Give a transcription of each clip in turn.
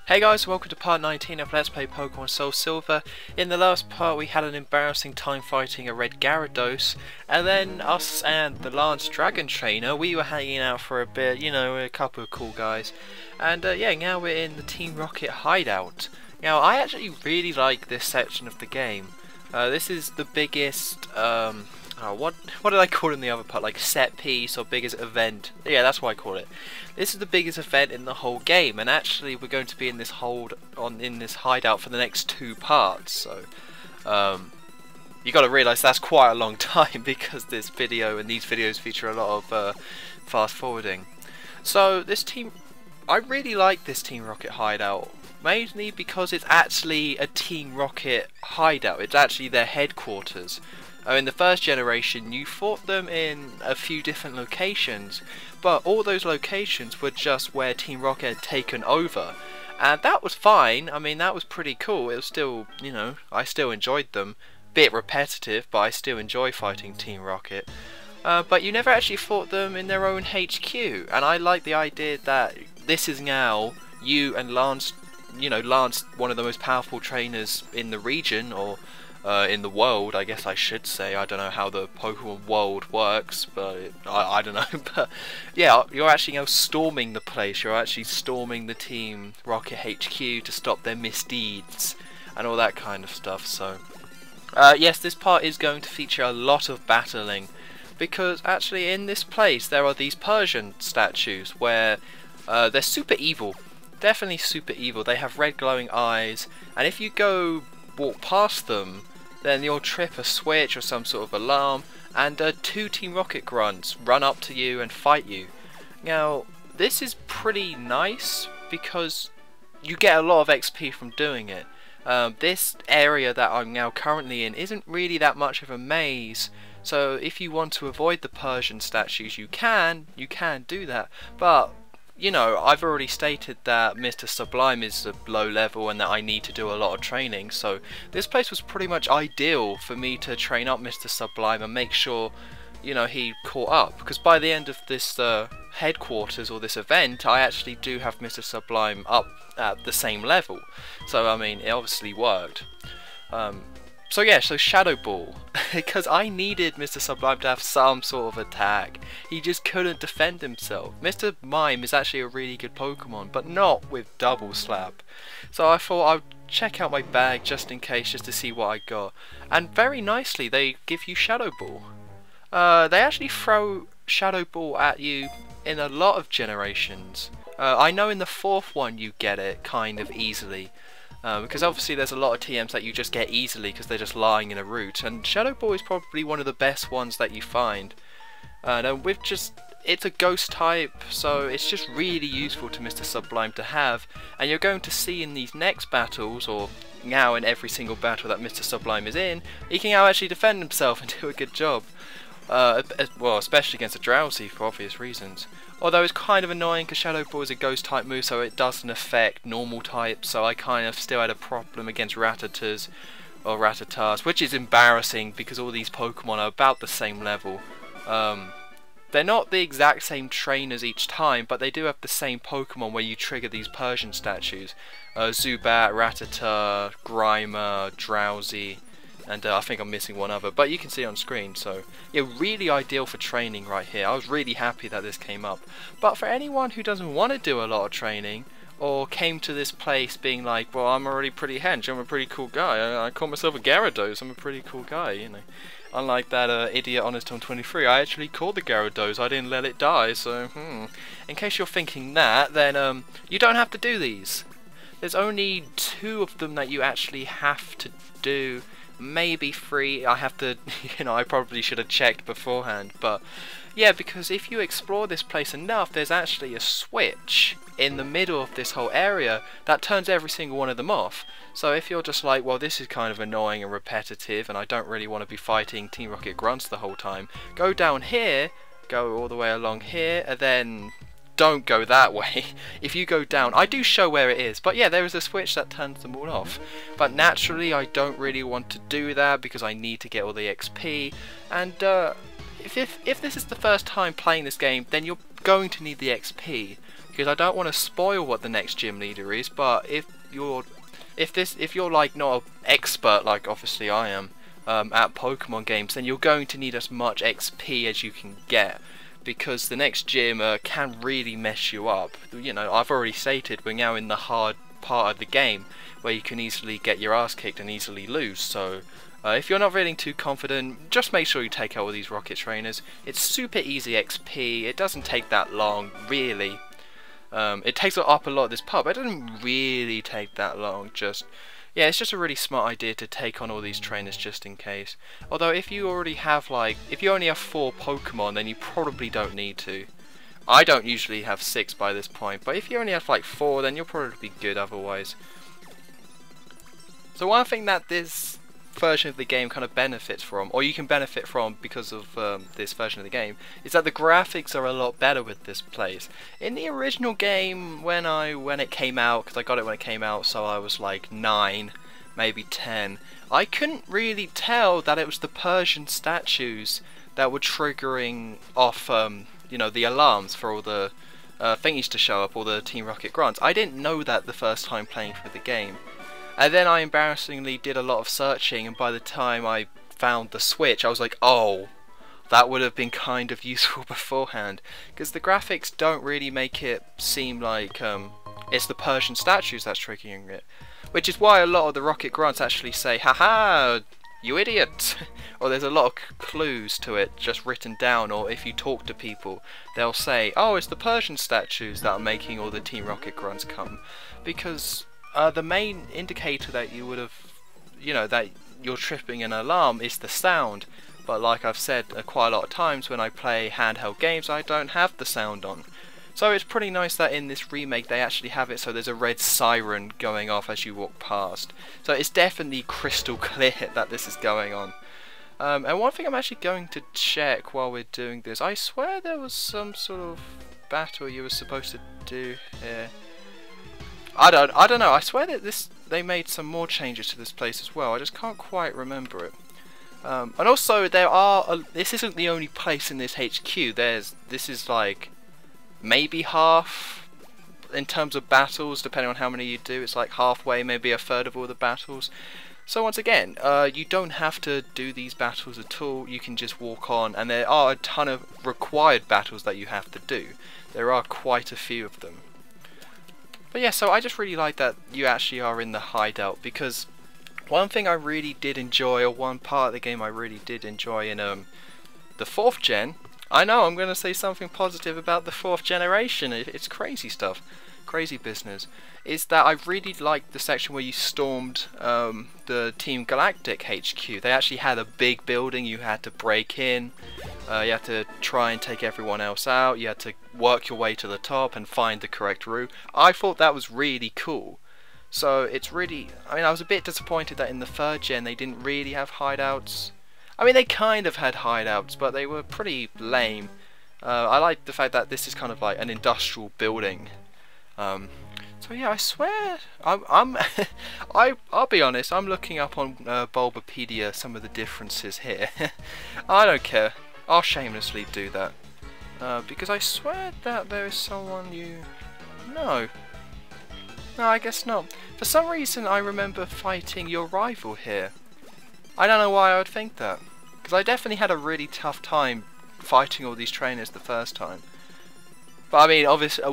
Hey guys, welcome to part 19 of Let's Play Pokemon SoulSilver. In the last part we had an embarrassing time fighting a red Gyarados, and then us and the Lance Dragon Trainer, we were hanging out for a bit, you know, a couple of cool guys. And yeah, now we're in the Team Rocket hideout. Now I actually really like this section of the game. This is the biggest, what did I call it in the other part, like set piece or biggest event? Yeah, that's what I call it. This is the biggest event in the whole game, and actually we're going to be in this hideout for the next 2 parts. So you got to realise that's quite a long time because this video and these videos feature a lot of fast forwarding. So this team, I really like this Team Rocket hideout, mainly because it's actually a Team Rocket hideout. It's actually their headquarters. In the first generation you fought them in a few different locations, but all those locations were just where Team Rocket had taken over, and that was fine. I mean, that was pretty cool. It was still, you know, I still enjoyed them. Bit repetitive, but I still enjoy fighting Team Rocket. But you never actually fought them in their own HQ, and I like the idea that this is now you and Lance, you know, Lance, one of the most powerful trainers in the region, or in the world, I guess I should say. I don't know how the Pokemon world works, but I don't know. But yeah, you're actually now storming the place. You're actually storming the Team Rocket HQ to stop their misdeeds and all that kind of stuff. So yes, this part is going to feature a lot of battling, because actually in this place there are these Persian statues where they're super evil. Definitely super evil. They have red glowing eyes, and if you walk past them, then you'll trip a switch or some sort of alarm, and 2 Team Rocket grunts run up to you and fight you. Now this is pretty nice because you get a lot of XP from doing it. This area that I'm now currently in isn't really that much of a maze, so if you want to avoid the Persian statues you can do that, but you know, I've already stated that Mr. Sublime is a low level and that I need to do a lot of training, so this place was pretty much ideal for me to train up Mr. Sublime and make sure, you know, he caught up, because by the end of this headquarters or this event I actually do have Mr. Sublime up at the same level, so I mean it obviously worked. So yeah, so Shadow Ball, because I needed Mr. Sublime to have some sort of attack. He just couldn't defend himself. Mr. Mime is actually a really good Pokemon, but not with Double Slap. So I thought I'd check out my bag just in case, just to see what I got. And very nicely, they give you Shadow Ball. They actually throw Shadow Ball at you in a lot of generations. I know in the 4th one you get it kind of easily. Because obviously there's a lot of TMs that you just get easily because they're just lying in a route, and Shadow Ball is probably one of the best ones that you find. And it's a ghost type, so it's just really useful to Mr. Sublime to have, and you're going to see in these next battles, or now in every single battle that Mr. Sublime is in, he can now actually defend himself and do a good job. Well, especially against a Drowsy for obvious reasons. Although it's kind of annoying because Shadow Ball is a ghost type move, so it doesn't affect normal types, so I kind of still had a problem against Rattatas or Rattatas, which is embarrassing because all these Pokemon are about the same level. They're not the exact same trainers each time, but they do have the same Pokemon where you trigger these Persian statues. Zubat, Rattata, Grimer, Drowsy, and I think I'm missing one other, but you can see it on screen. So yeah, really ideal for training right here. I was really happy that this came up. But for anyone who doesn't want to do a lot of training, or came to this place being like, well, I'm already pretty hench, I'm a pretty cool guy, I call myself a Gyarados, I'm a pretty cool guy, you know. Unlike that idiot Honest on 23, I actually caught the Gyarados, I didn't let it die, so in case you're thinking that, then you don't have to do these. There's only 2 of them that you actually have to do. Maybe 3. I have to, you know, I probably should have checked beforehand, but yeah, because if you explore this place enough, there's actually a switch in the middle of this whole area that turns every single one of them off. So if you're just like, well, this is kind of annoying and repetitive and I don't really want to be fighting Team Rocket grunts the whole time, go down here, go all the way along here, and then don't go that way. If you go down, I do show where it is, but yeah, there is a switch that turns them all off. But naturally I don't really want to do that because I need to get all the XP, and if this is the first time playing this game, then you're going to need the XP, because I don't want to spoil what the next gym leader is. But if you're like not an expert like obviously I am at Pokemon games, then you're going to need as much XP as you can get, because the next gym can really mess you up. You know, I've already stated we're now in the hard part of the game where you can easily get your ass kicked and easily lose. So if you're not feeling too confident, just make sure you take out all these rocket trainers. It's super easy XP. It doesn't take that long, really. It takes up a lot of this part, but it doesn't really take that long. Yeah, it's just a really smart idea to take on all these trainers just in case. Although if you already have if you only have 4 Pokemon, then you probably don't need to. I don't usually have 6 by this point, but if you only have like 4, then you'll probably be good otherwise. So one thing that this version of the game kind of benefits from, or you can benefit from because of this version of the game, is that the graphics are a lot better with this place. In the original game, when it came out, because I got it when it came out, so I was like 9, maybe 10, I couldn't really tell that it was the Persian statues that were triggering off, you know, the alarms for all the thingies to show up, all the Team Rocket grunts. I didn't know that the first time playing through the game. And then I embarrassingly did a lot of searching, and by the time I found the switch, I was like, oh, that would have been kind of useful beforehand. Because the graphics don't really make it seem like it's the Persian statues that's triggering it. Which is why a lot of the Rocket Grunts actually say, haha, you idiot! Or there's a lot of clues to it just written down, or if you talk to people, they'll say, oh, it's the Persian statues that are making all the Team Rocket Grunts come. Because the main indicator that you would have, you know, that you're tripping an alarm is the sound. But like I've said quite a lot of times, when I play handheld games, I don't have the sound on. So it's pretty nice that in this remake they actually have it so there's a red siren going off as you walk past. So it's definitely crystal clear that this is going on. And one thing I'm actually going to check while we're doing this, I swear there was some sort of battle you were supposed to do here. I don't know. I swear that they made some more changes to this place as well. I just can't quite remember it. And also this isn't the only place in this HQ. This is like maybe half in terms of battles, depending on how many you do. It's like halfway, maybe a third of all the battles. So once again, you don't have to do these battles at all. You can just walk on, and there are a ton of required battles that you have to do. There are quite a few of them. But yeah, so I just really like that you actually are in the hideout, because one thing I really did enjoy, or one part of the game I really did enjoy in the 4th gen, I know I'm going to say something positive about the 4th generation, it's crazy stuff, crazy business, is that I really liked the section where you stormed the Team Galactic HQ. They actually had a big building you had to break in, you had to try and take everyone else out, you had to work your way to the top and find the correct route. I thought that was really cool. So it's really, I mean, I was a bit disappointed that in the 3rd gen they didn't really have hideouts. I mean, they kind of had hideouts, but they were pretty lame. I like the fact that this is kind of like an industrial building. So yeah, I swear, I'll be honest, I'm looking up on Bulbapedia some of the differences here. I don't care, I'll shamelessly do that. Because I swear that there is someone you... No, I guess not. For some reason I remember fighting your rival here. I don't know why I would think that, because I definitely had a really tough time fighting all these trainers the first time. But I mean,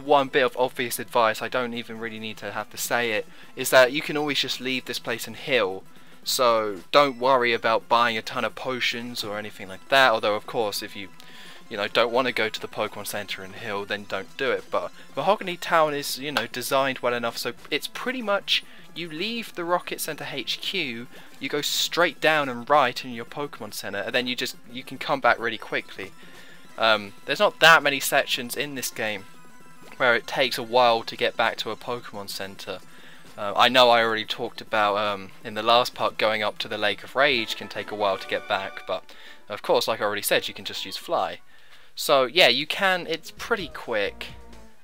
one bit of obvious advice, I don't even really need to have to say it, is that you can always just leave this place and heal. So don't worry about buying a ton of potions or anything like that, although of course if you don't want to go to the Pokemon Center and heal, then don't do it. But Mahogany Town is, designed well enough, so it's pretty much, you leave the Rocket Center HQ, you go straight down and right in your Pokemon Center, and then you can come back really quickly. There's not that many sections in this game where it takes a while to get back to a Pokemon Center. I know I already talked about in the last part, going up to the Lake of Rage can take a while to get back, but of course, like I already said, you can just use Fly. So yeah, you can, it's pretty quick,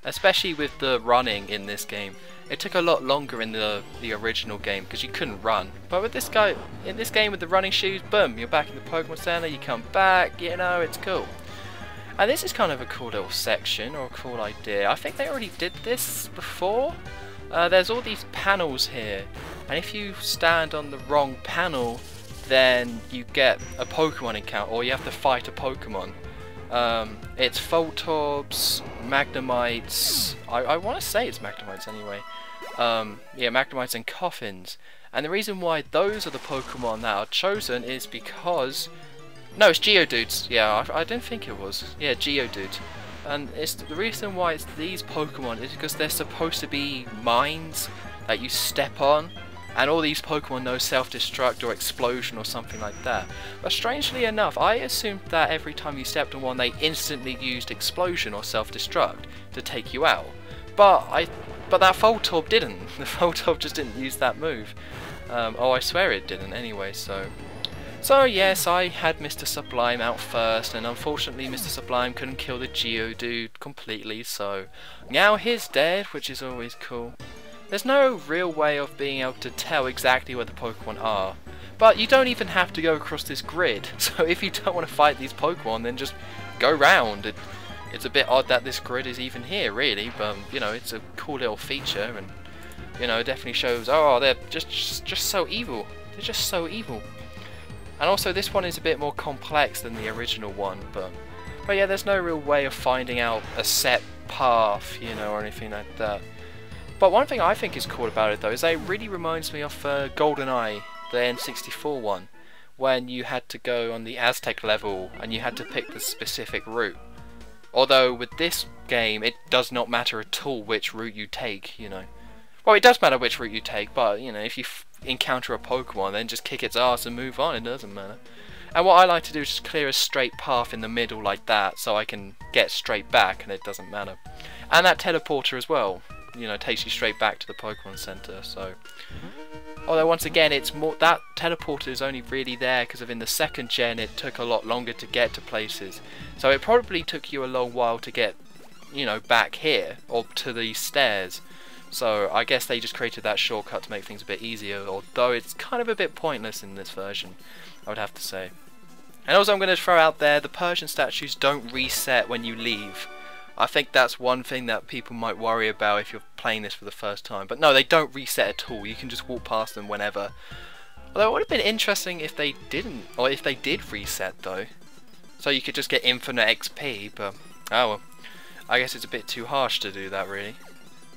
especially with the running in this game. It took a lot longer in the original game because you couldn't run. But with this guy, in this game with the running shoes, boom, you're back in the Pokemon Center, you come back, it's cool. And this is kind of a cool little section, or a cool idea. I think they already did this before. There's all these panels here, and if you stand on the wrong panel, then you get a Pokemon encounter, or you have to fight a Pokemon. It's Voltorbs, Magnemites, I want to say it's Magnemites anyway. Yeah, Magnemites and Coffins. And the reason why those are the Pokemon that are chosen is because... No, it's Geodudes. Yeah, I didn't think it was. Yeah, Geodudes. And it's the reason why it's these Pokemon is because they're supposed to be mines that you step on. And all these Pokemon know self-destruct or explosion or something like that. But strangely enough, I assumed that every time you stepped on one they instantly used explosion or self-destruct to take you out. But that Voltorb didn't. The Voltorb just didn't use that move. Oh, I swear it didn't anyway, so yes, I had Mr. Sublime out first, and unfortunately Mr. Sublime couldn't kill the Geodude completely, so now he's dead, which is always cool. There's no real way of being able to tell exactly where the Pokemon are, but you don't even have to go across this grid, so if you don't want to fight these Pokemon, then just go round. It's a bit odd that this grid is even here, really, but you know, it's a cool little feature, and you know, it definitely shows, oh, they're just so evil. They're just so evil. And also, this one is a bit more complex than the original one, but yeah, there's no real way of finding out a set path, you know, or anything like that. But one thing I think is cool about it though is that it really reminds me of GoldenEye, the N64 one, when you had to go on the Aztec level and you had to pick the specific route. Although with this game it does not matter at all which route you take, you know. Well, it does matter which route you take, but you know, if you encounter a Pokemon then just kick its ass and move on, it doesn't matter. And what I like to do is just clear a straight path in the middle like that so I can get straight back and it doesn't matter. And that teleporter as well, you know, takes you straight back to the Pokemon Center, so... Although once again, it's more that teleporter is only really there because of in the second gen it took a lot longer to get to places. So it probably took you a long while to get, you know, back here or to these stairs. So I guess they just created that shortcut to make things a bit easier, although it's kind of a bit pointless in this version, I would have to say. And also I'm going to throw out there, the Persian statues don't reset when you leave. I think that's one thing that people might worry about if you're playing this for the first time. But no, they don't reset at all. You can just walk past them whenever. Although it would have been interesting if they didn't, or if they did reset though. So you could just get infinite XP, but oh well. I guess it's a bit too harsh to do that really.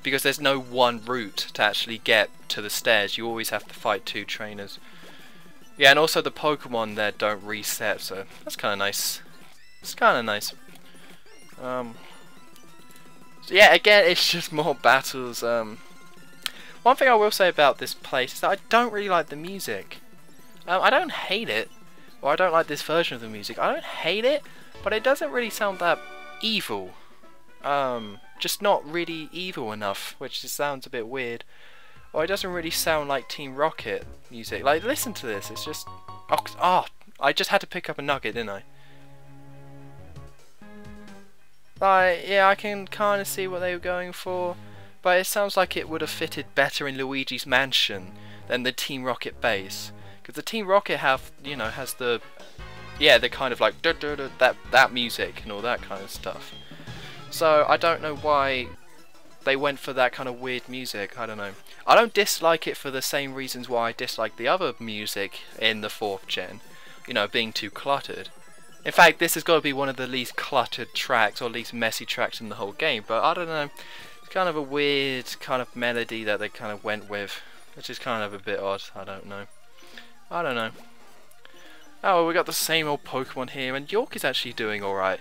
Because there's no one route to actually get to the stairs. You always have to fight two trainers. Yeah, and also the Pokemon there don't reset, so that's kind of nice. It's kind of nice. So yeah, again, it's just more battles. One thing I will say about this place is that I don't really like the music. I don't hate it, or I don't like this version of the music. I don't hate it, but it doesn't really sound that evil. Just not really evil enough, which just sounds a bit weird. Or it doesn't really sound like Team Rocket music. Like, listen to this, it's just... Oh, I just had to pick up a nugget, didn't I? Like, yeah, I can kind of see what they were going for, but it sounds like it would have fitted better in Luigi's Mansion than the Team Rocket base. Because the Team Rocket have, you know, has the... Yeah, the kind of like... that music and all that kind of stuff. So, I don't know why they went for that kind of weird music, I don't know. I don't dislike it for the same reasons why I dislike the other music in the 4th gen. You know, being too cluttered. In fact, this has got to be one of the least cluttered tracks, or least messy tracks in the whole game, but I don't know. It's kind of a weird kind of melody that they kind of went with, which is kind of a bit odd, I don't know. I don't know. Oh, well, we got the same old Pokemon here, and York is actually doing alright,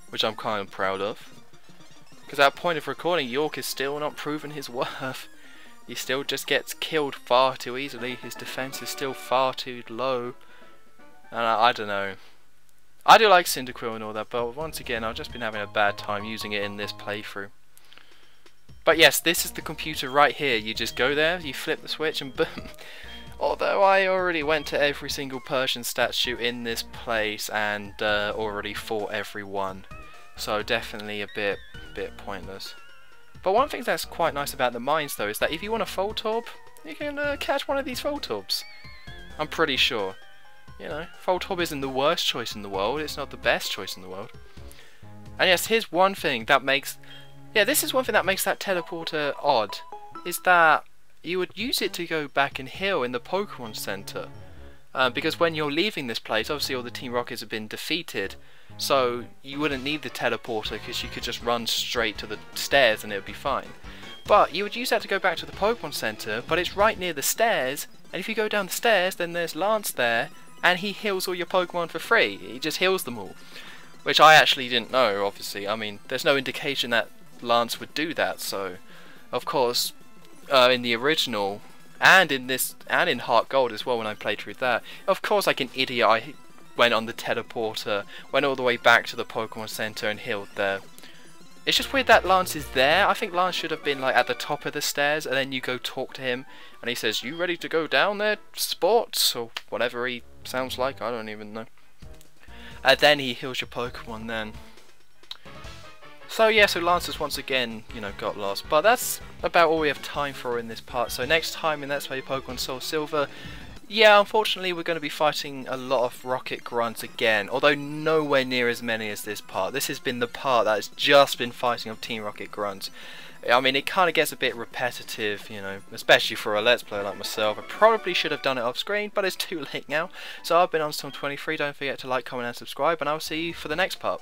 which I'm kind of proud of. Because at the point of recording, York is still not proven his worth. He still just gets killed far too easily. His defense is still far too low. And I don't know. I do like Cyndaquil and all that, but once again, I've just been having a bad time using it in this playthrough. But yes, this is the computer right here. You just go there, you flip the switch, and boom. Although I already went to every single Persian statue in this place and already fought every one. So definitely a bit pointless. But one thing that's quite nice about the mines though is that if you want a Voltorb, you can catch one of these Voltorbs. I'm pretty sure. You know, Voltorb isn't the worst choice in the world, it's not the best choice in the world. And yes, here's one thing that makes... Yeah, this is one thing that makes that teleporter odd. Is that you would use it to go back and heal in the Pokemon Center. Because when you're leaving this place, obviously all the Team Rockets have been defeated. So you wouldn't need the teleporter because you could just run straight to the stairs and it would be fine. But you would use that to go back to the Pokemon Center, but it's right near the stairs. And if you go down the stairs, then there's Lance there. And he heals all your Pokemon for free. He just heals them all. Which I actually didn't know, obviously. I mean, there's no indication that Lance would do that. So, of course, in the original, and in this, and in Heart Gold as well, when I played through that, of course, like an idiot, I went on the teleporter, went all the way back to the Pokemon Center and healed there. It's just weird that Lance is there. I think Lance should have been like at the top of the stairs, and then you go talk to him, and he says, "You ready to go down there, sports?" or whatever he sounds like. I don't even know. And then he heals your Pokemon then. So yeah, so Lance has once again, you know, got lost. But that's about all we have time for in this part. So next time in Let's Play Pokemon SoulSilver, yeah, unfortunately we're going to be fighting a lot of Rocket Grunts again. Although nowhere near as many as this part. This has been the part that has just been fighting of Team Rocket Grunts. I mean, it kind of gets a bit repetitive, you know, especially for a Let's Player like myself. I probably should have done it off screen, but it's too late now. So I've been on Storm23. Don't forget to like, comment and subscribe, and I'll see you for the next part.